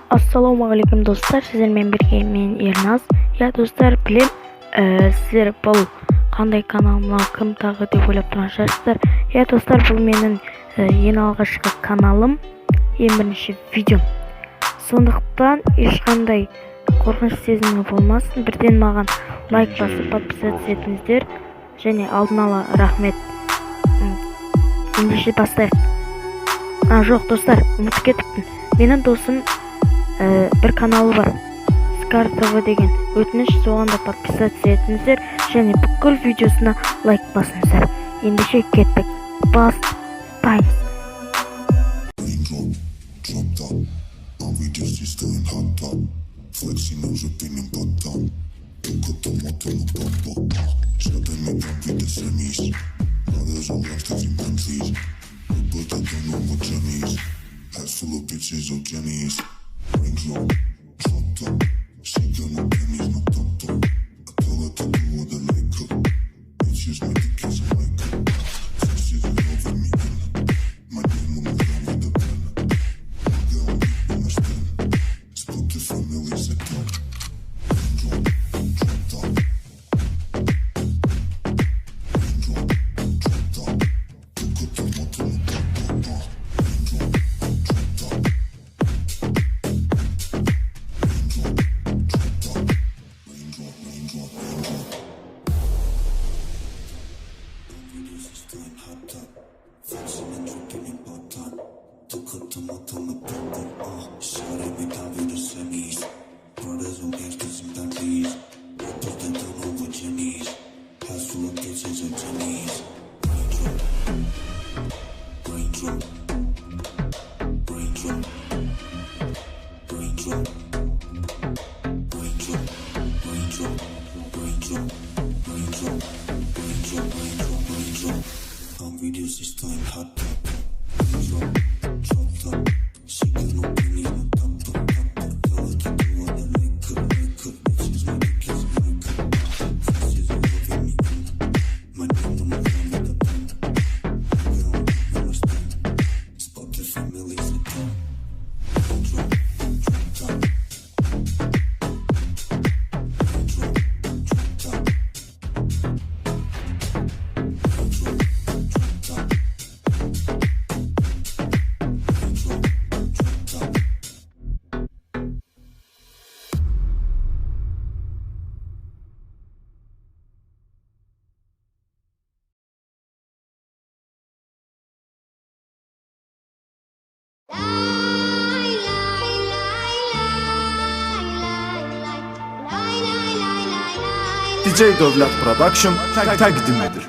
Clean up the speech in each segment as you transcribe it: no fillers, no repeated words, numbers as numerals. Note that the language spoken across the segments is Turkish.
Ассалаумағалейкум достар, сіздермен бірге мен Ерназ. Достар, білем, сіздер бұл қандай канал, мынау кім тағы деп ойлап тұрған шығарсыздар. Достар, бұл менің ең алғашқы каналым, ең бірінші видеом. Сондықтан ешқандай қорқыныш сезімі болмасын. Бірден маған лайк басып подписаться етіңіздер. Және алдын ала рахмет. Ендеше бастайық. Жоқ достар, ұмытып кетіппін. Менің досым бір каналы бар, Скар ТВ деген. Өтініш, соған да подписаться етіңіздер және бүкіл видеосына лайк басыңыздар. Ендеше кеттік. Бастаймыз. DJ Dövlət Production təqdim edir.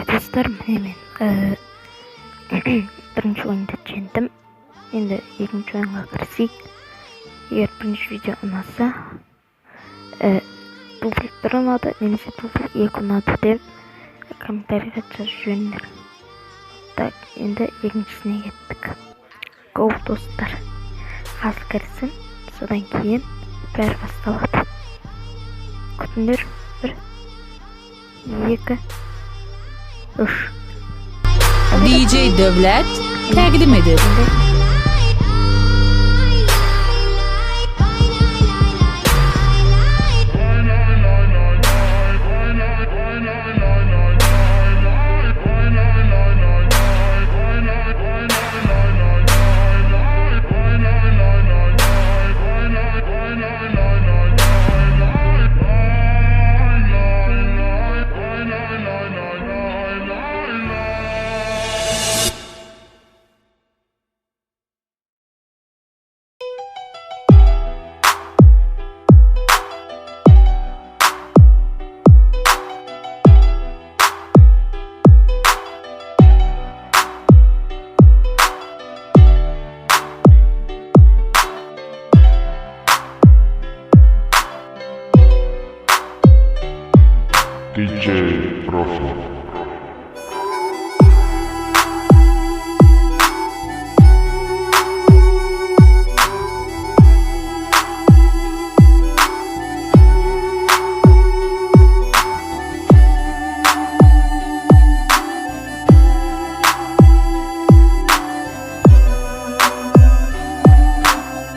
Достар, мен бірінші ойында жеңдім. Енді екінші ойынға кірісейік. Егер бірінші видео ұнаса, дубль 1 ұнады, немесе дубль 2 ұнады деп комментарийға жазып жіберіңдер. Так, енді екіншісіне кеттік. Go достар. Қазір кірісін, содан кейін бәрі басталады. Күтіңдер. 1, 2, 3. DJ Dövlət təqdim edir. DJ Profi.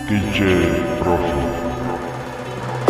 DJ Profi.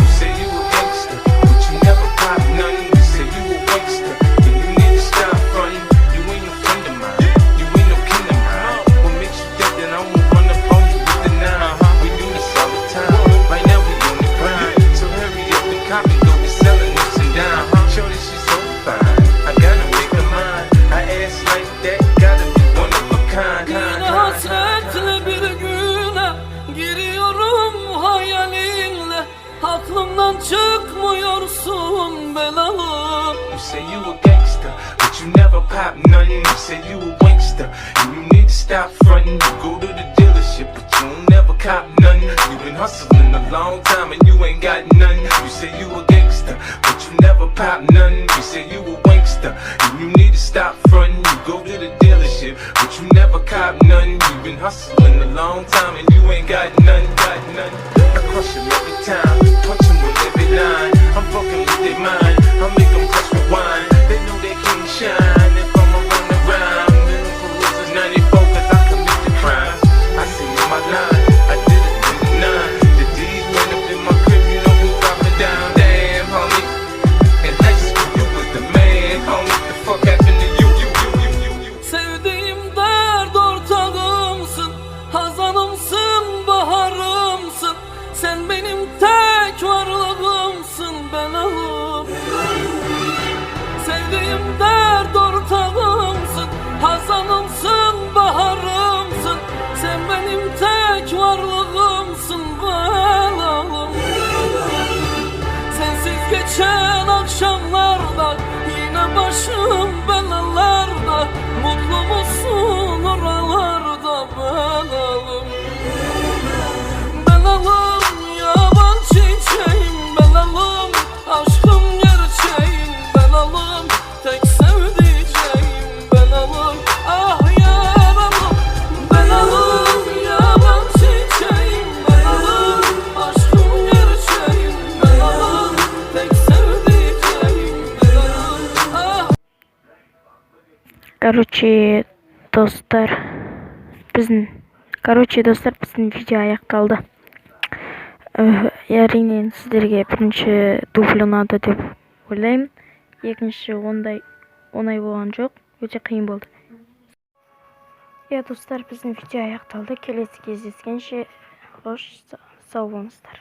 You say you a gangster, but you never pop none. You say you a wankster, and you need to stop frontin'. You ain't no friend of mine, you ain't no kin of mine. What makes you think that I won't run up on you with the nine? We do this all the time, right now we on the grind. So hurry up and cop and go be selling ups and down. Shorty, she's so fine, I gotta make her mine. I ass like that, gotta be one of a kind. Yine hasretle bir güne giriyorum hayalinle. Aklımdan çıkmıyorsun belalım. You say you a gangster, but you never pop none. You say you a wankster, and you need to stop frontin'. You go to the dealership, but you don't never cop none. You been hustling a long time and you ain't got none. You say you a gangster, but you never pop none. You say you a wankster, and you need to stop frontin'. You go to the dealership, but you never cop none. You been hustling a long time and you ain't got none, got none. I crush him every time, punch him with every line. I'm fucking with their mind, I make them press rewind. They know they can't shine if I'm around the rhyme. Middle Caruso's 94 cause I commit the crimes. I see in my line, I did it to the nine. The D's ran up in my crib, you know who dropped me down. Damn, homie, in high school you was the man, homie. The fuck happened to you? Sevdiğim dert ortağımsın, hazanımsın, baharımsın. Sen benim tek varlığımsın belalım. Sevdiğim dert ortağımsın, hazanımsın, baharımsın. Sen benim tek varlığımsın belalım. Sensiz geçen akşamlarda yine başım belalarda. Mutlu musun oralarda belalım? Belalım yaban çiçeğim belalım. Aşkım gerçeğim belalım. Tek sevdiceğim belalım. Ah yaralım belalım yaban çiçeğim belalım. Aşkım gerçeğim belalım. Tek sevdiceğim belalım. Ah. Короче, достар, біздің видео аяқталды. Әрине сіздерге бірінші дубль ұнады деп ойлаймын. Екінші оңай болған жоқ, өте қиын болды. Достар, біздің видео аяқталды. Келесі кездескенше, сау болыңыздар.